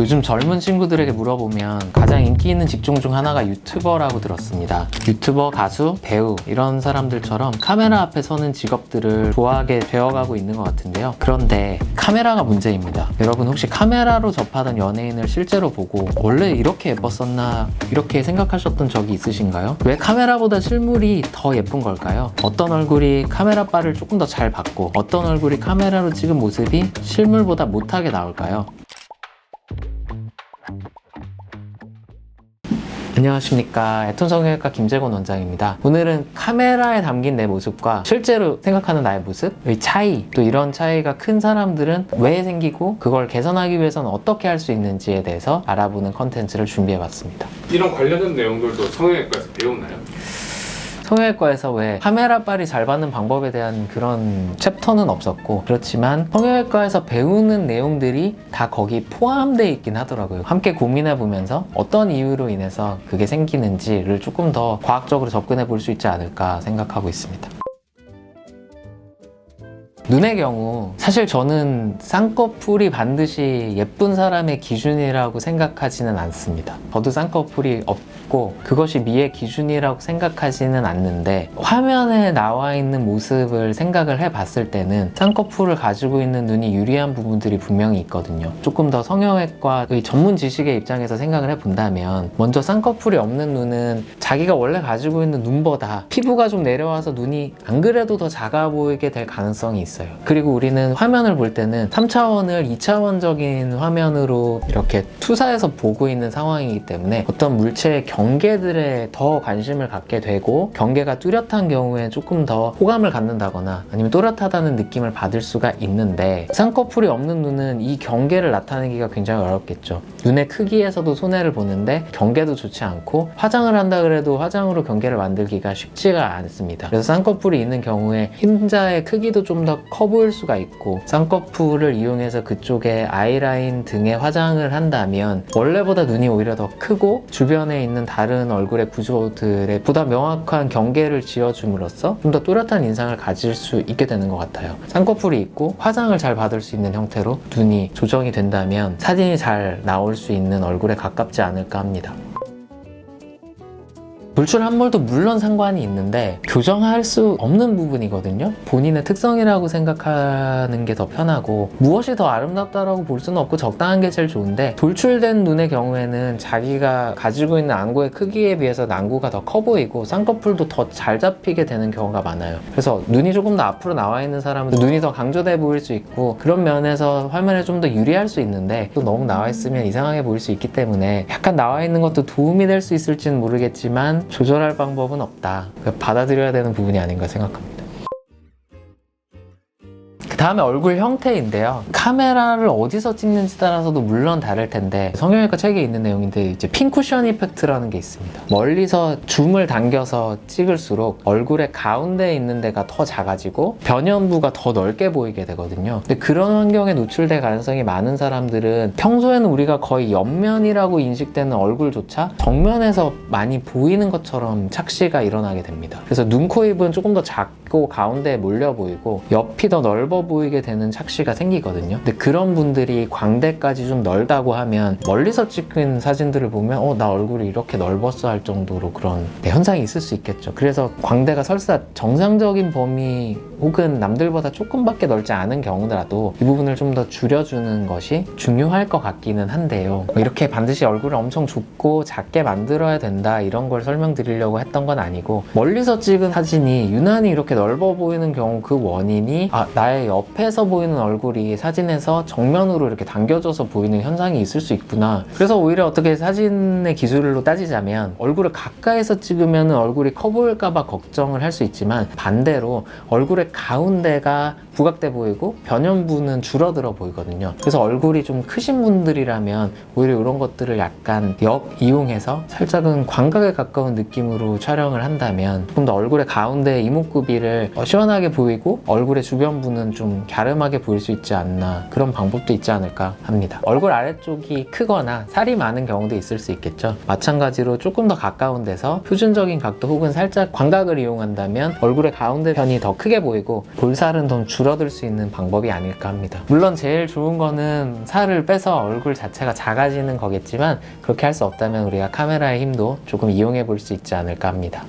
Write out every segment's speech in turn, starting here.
요즘 젊은 친구들에게 물어보면 가장 인기 있는 직종 중 하나가 유튜버라고 들었습니다. 유튜버, 가수, 배우 이런 사람들처럼 카메라 앞에 서는 직업들을 좋아하게 되어가고 있는 것 같은데요. 그런데 카메라가 문제입니다. 여러분 혹시 카메라로 접하던 연예인을 실제로 보고 원래 이렇게 예뻤었나 이렇게 생각하셨던 적이 있으신가요? 왜 카메라보다 실물이 더 예쁜 걸까요? 어떤 얼굴이 카메라 바를 조금 더 잘 받고 어떤 얼굴이 카메라로 찍은 모습이 실물보다 못하게 나올까요? 안녕하십니까. 애톤성형외과 김재곤 원장입니다. 오늘은 카메라에 담긴 내 모습과 실제로 생각하는 나의 모습의 차이, 또 이런 차이가 큰 사람들은 왜 생기고 그걸 개선하기 위해서는 어떻게 할 수 있는지에 대해서 알아보는 컨텐츠를 준비해봤습니다. 이런 관련된 내용들도 성형외과에서 배우나요? 성형외과에서 왜 카메라 빨이 잘 받는 방법에 대한 그런 챕터는 없었고, 그렇지만 성형외과에서 배우는 내용들이 다 거기 포함되어 있긴 하더라고요. 함께 고민해 보면서 어떤 이유로 인해서 그게 생기는지를 조금 더 과학적으로 접근해 볼 수 있지 않을까 생각하고 있습니다. 눈의 경우 사실 저는 쌍꺼풀이 반드시 예쁜 사람의 기준이라고 생각하지는 않습니다. 저도 쌍꺼풀이 없고 그것이 미의 기준이라고 생각하지는 않는데, 화면에 나와 있는 모습을 생각을 해봤을 때는 쌍꺼풀을 가지고 있는 눈이 유리한 부분들이 분명히 있거든요. 조금 더 성형외과의 전문 지식의 입장에서 생각을 해본다면, 먼저 쌍꺼풀이 없는 눈은 자기가 원래 가지고 있는 눈보다 피부가 좀 내려와서 눈이 안 그래도 더 작아 보이게 될 가능성이 있어요. 그리고 우리는 화면을 볼 때는 3차원을 2차원적인 화면으로 이렇게 투사해서 보고 있는 상황이기 때문에 어떤 물체의 경계들에 더 관심을 갖게 되고, 경계가 뚜렷한 경우에 조금 더 호감을 갖는다거나 아니면 또렷하다는 느낌을 받을 수가 있는데, 쌍꺼풀이 없는 눈은 이 경계를 나타내기가 굉장히 어렵겠죠. 눈의 크기에서도 손해를 보는데 경계도 좋지 않고, 화장을 한다 그래도 화장으로 경계를 만들기가 쉽지가 않습니다. 그래서 쌍꺼풀이 있는 경우에 흰자의 크기도 좀 더 커 보일 수가 있고, 쌍꺼풀을 이용해서 그쪽에 아이라인 등의 화장을 한다면 원래보다 눈이 오히려 더 크고 주변에 있는 다른 얼굴의 구조들에 보다 명확한 경계를 지어줌으로써 좀 더 또렷한 인상을 가질 수 있게 되는 것 같아요. 쌍꺼풀이 있고 화장을 잘 받을 수 있는 형태로 눈이 조정이 된다면 사진이 잘 나올 수 있는 얼굴에 가깝지 않을까 합니다. 돌출 함몰도 물론 상관이 있는데 교정할 수 없는 부분이거든요. 본인의 특성이라고 생각하는 게 더 편하고, 무엇이 더 아름답다라고 볼 수는 없고 적당한 게 제일 좋은데, 돌출된 눈의 경우에는 자기가 가지고 있는 안구의 크기에 비해서 안구가 더 커 보이고 쌍꺼풀도 더 잘 잡히게 되는 경우가 많아요. 그래서 눈이 조금 더 앞으로 나와 있는 사람은 눈이 더 강조돼 보일 수 있고, 그런 면에서 화면에 좀 더 유리할 수 있는데, 또 너무 나와 있으면 이상하게 보일 수 있기 때문에 약간 나와 있는 것도 도움이 될 수 있을지는 모르겠지만 조절할 방법은 없다. 받아들여야 되는 부분이 아닌가 생각합니다. 다음에 얼굴 형태인데요. 카메라를 어디서 찍는지 따라서도 물론 다를 텐데, 성형외과 책에 있는 내용인데 이제 핀쿠션 이펙트라는 게 있습니다. 멀리서 줌을 당겨서 찍을수록 얼굴의 가운데에 있는 데가 더 작아지고 변연부가 더 넓게 보이게 되거든요. 근데 그런 환경에 노출될 가능성이 많은 사람들은 평소에는 우리가 거의 옆면이라고 인식되는 얼굴조차 정면에서 많이 보이는 것처럼 착시가 일어나게 됩니다. 그래서 눈, 코, 입은 조금 더 작고 가운데에 몰려 보이고 옆이 더 넓어 보이게 되는 착시가 생기거든요. 근데 그런 분들이 광대까지 좀 넓다고 하면 멀리서 찍은 사진들을 보면 나 얼굴이 이렇게 넓었어 할 정도로 그런 현상이 있을 수 있겠죠. 그래서 광대가 설사 정상적인 범위 혹은 남들보다 조금밖에 넓지 않은 경우라도 이 부분을 좀 더 줄여주는 것이 중요할 것 같기는 한데요. 이렇게 반드시 얼굴을 엄청 좁고 작게 만들어야 된다 이런 걸 설명드리려고 했던 건 아니고, 멀리서 찍은 사진이 유난히 이렇게 넓어 보이는 경우 그 원인이 나의 옆에서 보이는 얼굴이 사진에서 정면으로 이렇게 당겨져서 보이는 현상이 있을 수 있구나. 그래서 오히려 어떻게 사진의 기술로 따지자면 얼굴을 가까이서 찍으면 얼굴이 커 보일까봐 걱정을 할 수 있지만, 반대로 얼굴의 가운데가 부각돼 보이고 변연부는 줄어들어 보이거든요. 그래서 얼굴이 좀 크신 분들이라면 오히려 이런 것들을 약간 이용해서 살짝은 광각에 가까운 느낌으로 촬영을 한다면 조금 더 얼굴의 가운데 이목구비를 시원하게 보이고 얼굴의 주변부는 좀 갸름하게 보일 수 있지 않나, 그런 방법도 있지 않을까 합니다. 얼굴 아래쪽이 크거나 살이 많은 경우도 있을 수 있겠죠. 마찬가지로 조금 더 가까운 데서 표준적인 각도 혹은 살짝 광각을 이용한다면 얼굴의 가운데 편이 더 크게 보이고 방법이고 볼살은 좀 줄어들 수 있는 방법이 아닐까 합니다. 물론 제일 좋은 거는 살을 빼서 얼굴 자체가 작아지는 거겠지만 그렇게 할 수 없다면 우리가 카메라의 힘도 조금 이용해 볼 수 있지 않을까 합니다.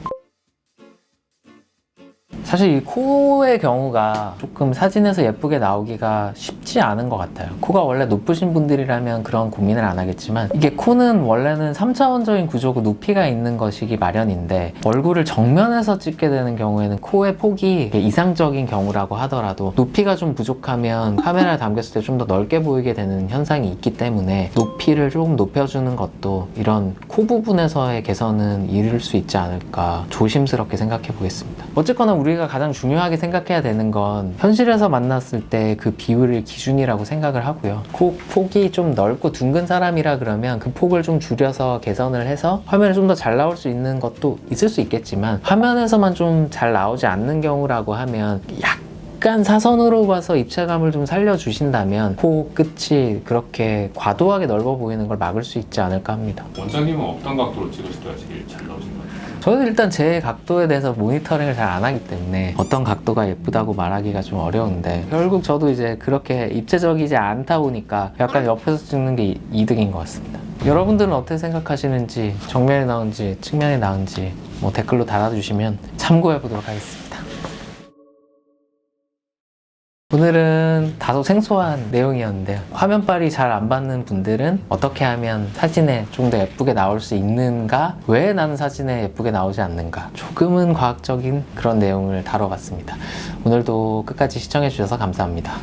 사실 이 코의 경우가 조금 사진에서 예쁘게 나오기가 쉽지 않은 것 같아요. 코가 원래 높으신 분들이라면 그런 고민을 안 하겠지만 이게 코는 원래는 3차원적인 구조고 높이가 있는 것이기 마련인데 얼굴을 정면에서 찍게 되는 경우에는 코의 폭이 이상적인 경우라고 하더라도 높이가 좀 부족하면 카메라에 담겼을 때 좀 더 넓게 보이게 되는 현상이 있기 때문에 높이를 조금 높여주는 것도 이런 코 부분에서의 개선은 이룰 수 있지 않을까 조심스럽게 생각해 보겠습니다. 어쨌거나 우리가 가장 중요하게 생각해야 되는 건 현실에서 만났을 때 그 비율을 기준이라고 생각을 하고요. 코 폭이 좀 넓고 둥근 사람이라 그러면 그 폭을 좀 줄여서 개선을 해서 화면에 좀 더 잘 나올 수 있는 것도 있을 수 있겠지만 화면에서만 좀 잘 나오지 않는 경우라고 하면 약간 사선으로 봐서 입체감을 좀 살려주신다면 코 끝이 그렇게 과도하게 넓어 보이는 걸 막을 수 있지 않을까 합니다. 원장님은 어떤 각도로 찍으시더라 제일 잘 나오신 것 같아요? 저는 일단 제 각도에 대해서 모니터링을 잘 안 하기 때문에 어떤 각도가 예쁘다고 말하기가 좀 어려운데 결국 저도 이제 그렇게 입체적이지 않다 보니까 약간 옆에서 찍는 게 이득인 것 같습니다. 여러분들은 어떻게 생각하시는지 정면에 나온지 측면에 나온지 뭐 댓글로 달아주시면 참고해 보도록 하겠습니다. 오늘은 다소 생소한 내용이었는데요. 화면빨이 잘 안 받는 분들은 어떻게 하면 사진에 좀 더 예쁘게 나올 수 있는가? 왜 나는 사진에 예쁘게 나오지 않는가? 조금은 과학적인 그런 내용을 다뤄봤습니다. 오늘도 끝까지 시청해 주셔서 감사합니다.